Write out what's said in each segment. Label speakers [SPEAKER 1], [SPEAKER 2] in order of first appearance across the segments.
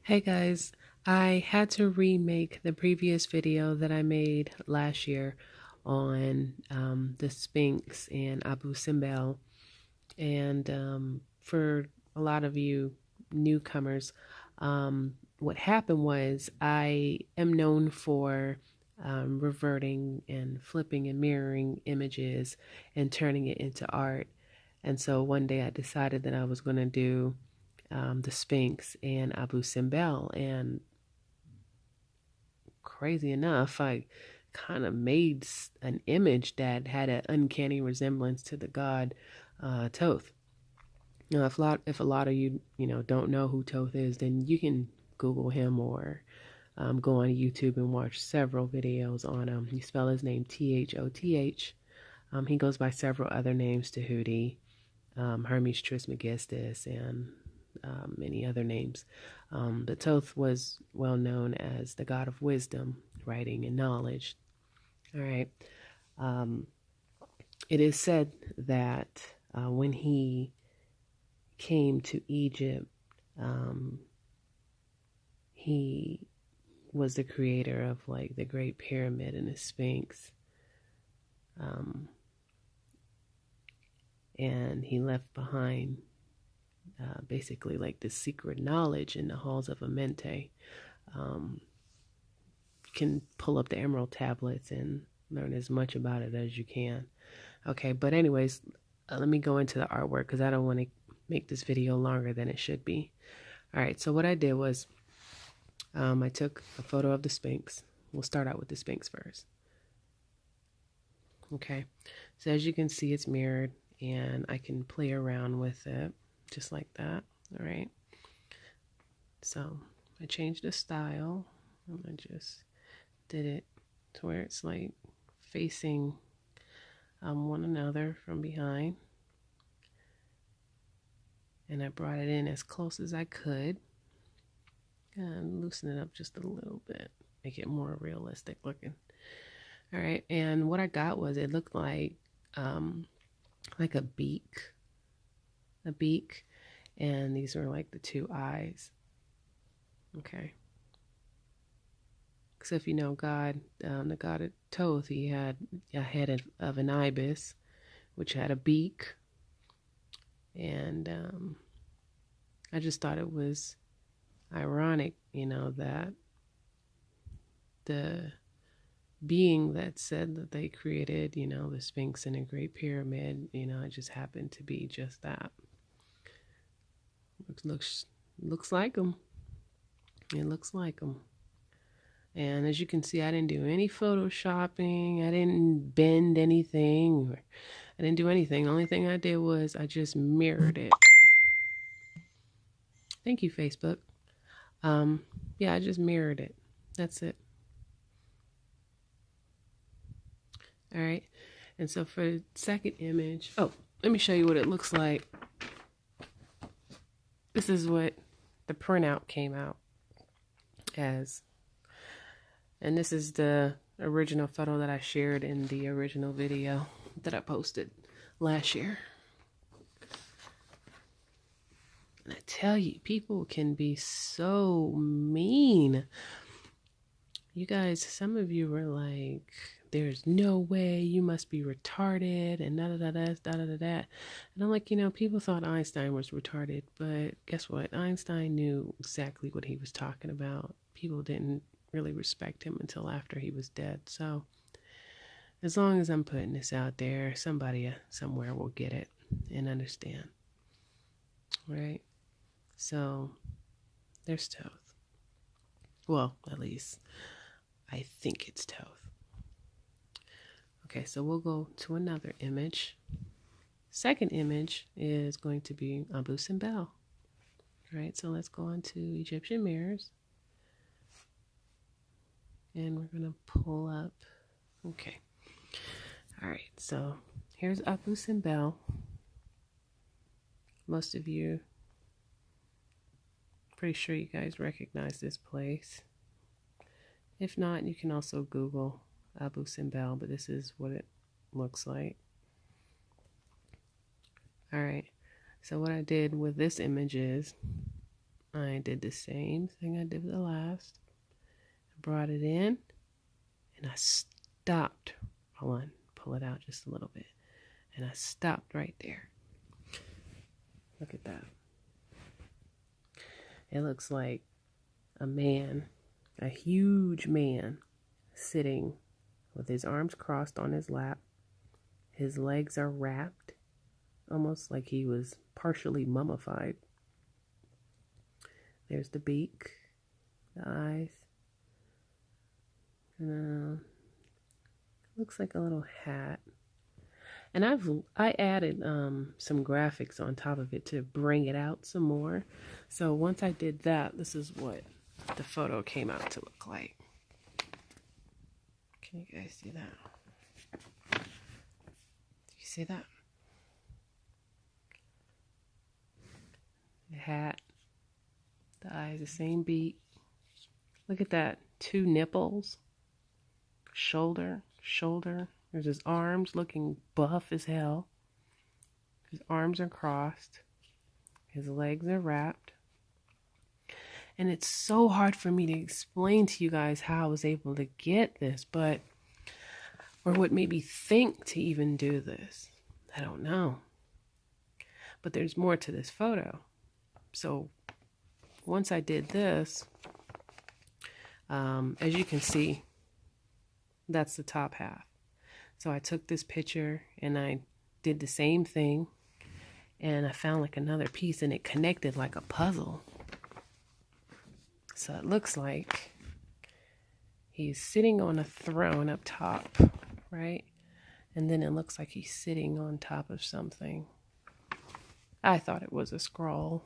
[SPEAKER 1] Hey guys, I had to remake the previous video that I made last year on the Sphinx and Abu Simbel. And for a lot of you newcomers, what happened was I am known for reverting and flipping and mirroring images and turning it into art. And so one day I decided that I was going to do the Sphinx and Abu Simbel, and crazy enough, I kind of made an image that had an uncanny resemblance to the god Thoth. Now, if a lot of you don't know who Thoth is, then you can Google him or go on YouTube and watch several videos on him. You spell his name Thoth. He goes by several other names: Tahuti, Hermes Trismegistus, and many other names. But Thoth was well known as the god of wisdom, writing, and knowledge. All right. It is said that when he came to Egypt, he was the creator of like the Great Pyramid and the Sphinx. And he left behind basically like the secret knowledge in the halls of Amente. You can pull up the Emerald tablets and learn as much about it as you can. Okay, but anyways, let me go into the artwork because I don't want to make this video longer than it should be. All right, so what I did was I took a photo of the Sphinx. We'll start out with the Sphinx first. Okay, so as you can see, it's mirrored, and I can play around with it just like that. All right, so I changed the style, and I just did it to where it's like facing one another from behind, and I brought it in as close as I could and loosen it up just a little bit, make it more realistic looking. All right, and what I got was it looked like a beak, and these are like the two eyes. Okay. So if you know God, the god of Thoth, he had a head of an ibis, which had a beak, and I just thought it was ironic, that the being that said that they created, the Sphinx and a Great Pyramid, it just happened to be just that. Looks like them. It looks like them. And as you can see, I didn't do any photoshopping. I didn't bend anything. I didn't do anything. The only thing I did was I just mirrored it. Thank you, Facebook. Yeah, I just mirrored it. That's it. All right. And so for the second image, let me show you what it looks like. This is what the printout came out as. And this is the original photo that I shared in the original video that I posted last year. And I tell you, people can be so mean. You guys, some of you were like, there's no way, you must be retarded, and da-da-da-da-da-da-da. And I'm like, people thought Einstein was retarded, but guess what? Einstein knew exactly what he was talking about. People didn't really respect him until after he was dead. So as long as I'm putting this out there, somebody somewhere will get it and understand. Right? So there's Thoth. Well, at least I think it's Thoth. Okay, so we'll go to another image. Second image is going to be Abu Simbel. All right, so let's go on to Egyptian mirrors. And we're going to pull up. Okay. All right, so here's Abu Simbel. Most of you, pretty sure you guys recognize this place. If not, you can also Google Abu Simbel, but this is what it looks like. All right, so what I did with this image is I did the same thing I did with the last. I brought it in and I stopped. Hold on, pull it out just a little bit. And I stopped right there. Look at that. It looks like a man, a huge man, sitting with his arms crossed on his lap. His legs are wrapped, almost like he was partially mummified. There's the beak, the eyes. Looks like a little hat. And I added some graphics on top of it to bring it out some more. So once I did that, this is what the photo came out to look like. Can you guys see that? Do you see that? The hat, the eyes, the same beak. Look at that. 2 nipples. Shoulder. There's his arms looking buff as hell. His arms are crossed. His legs are wrapped. And it's so hard for me to explain to you guys how I was able to get this, or what made me think to even do this. I don't know. But there's more to this photo. So once I did this, as you can see, that's the top half. So I took this picture and I did the same thing, and I found like another piece and it connected like a puzzle. So it looks like he's sitting on a throne up top, right? And then it looks like he's sitting on top of something. I thought it was a scroll.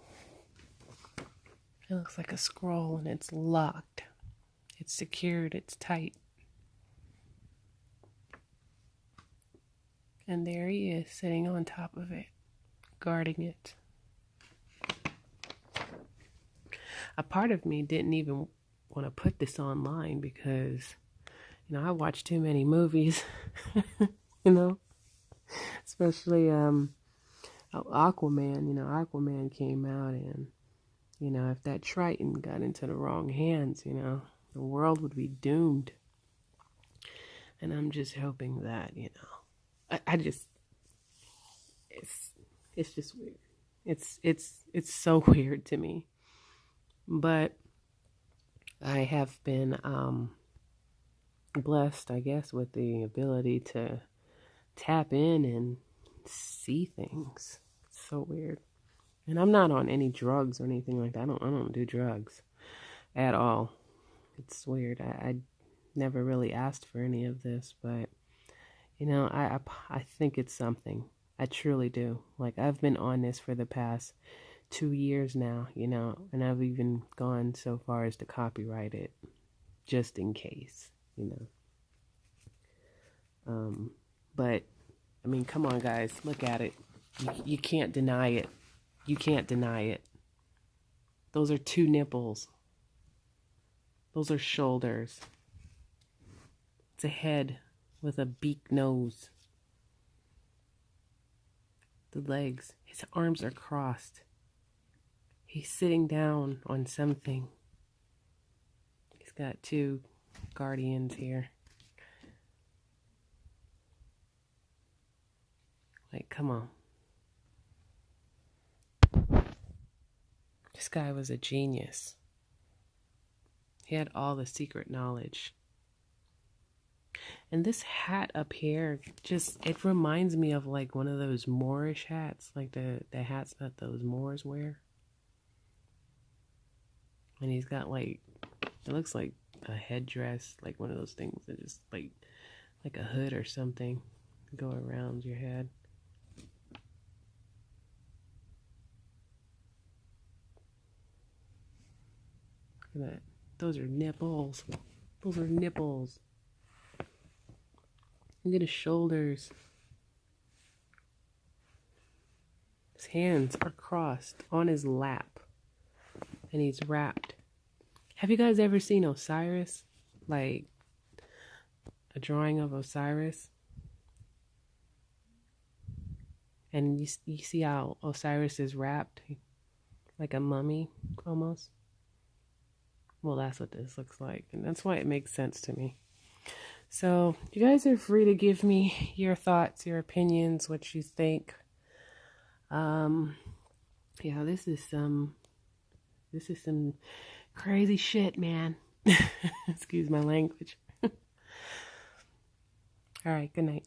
[SPEAKER 1] It looks like a scroll and it's locked. It's secured, it's tight. And there he is, sitting on top of it, guarding it. A part of me didn't even want to put this online because, I watch too many movies, especially Aquaman. Aquaman came out, and, if that Triton got into the wrong hands, the world would be doomed. And I'm just hoping that, it's just weird. It's so weird to me. But I have been blessed, I guess, with the ability to tap in and see things. It's so weird. And I'm not on any drugs or anything like that. I don't do drugs at all. It's weird. I never really asked for any of this, but I think it's something. I truly do. Like, I've been on this for the past 2 years now, and I've even gone so far as to copyright it just in case, But, come on, guys, look at it. You can't deny it. You can't deny it. Those are 2 nipples. Those are shoulders. It's a head with a beak nose. The legs, his arms are crossed. He's sitting down on something. He's got 2 guardians here. Like, come on. This guy was a genius. He had all the secret knowledge. And this hat up here, it reminds me of like one of those Moorish hats, like the hats that those Moors wear. And he's got it looks like a headdress, like one of those things that just like a hood or something go around your head. Look at that. Those are nipples. Those are nipples. Look at his shoulders. His hands are crossed on his lap. And he's wrapped. Have you guys ever seen Osiris? Like a drawing of Osiris? And you see how Osiris is wrapped? like a mummy almost. Well, that's what this looks like, and that's why it makes sense to me. So you guys are free to give me your thoughts, your opinions, what you think. Yeah, this is some crazy shit, man. Excuse my language. All right, good night.